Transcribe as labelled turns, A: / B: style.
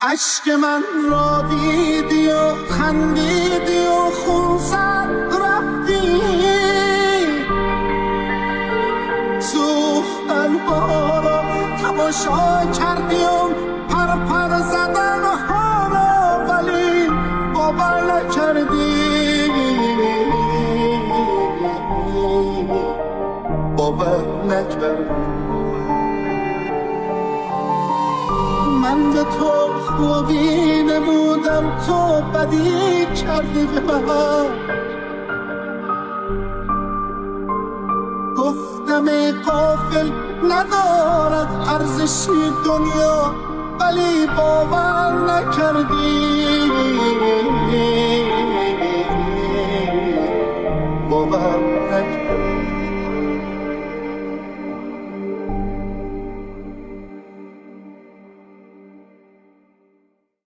A: عشق من را دیدی و خندیدی و خون زد رفتی، سوختن ها را تماشا کردی و پر زدن ها را ولی باور نکردی، باور نکردی. من به تو خوبی نمودم، تو بدی کردی به من. گفتم ای غافل ندارد ارزشی دنیا، ولی باور نکردی.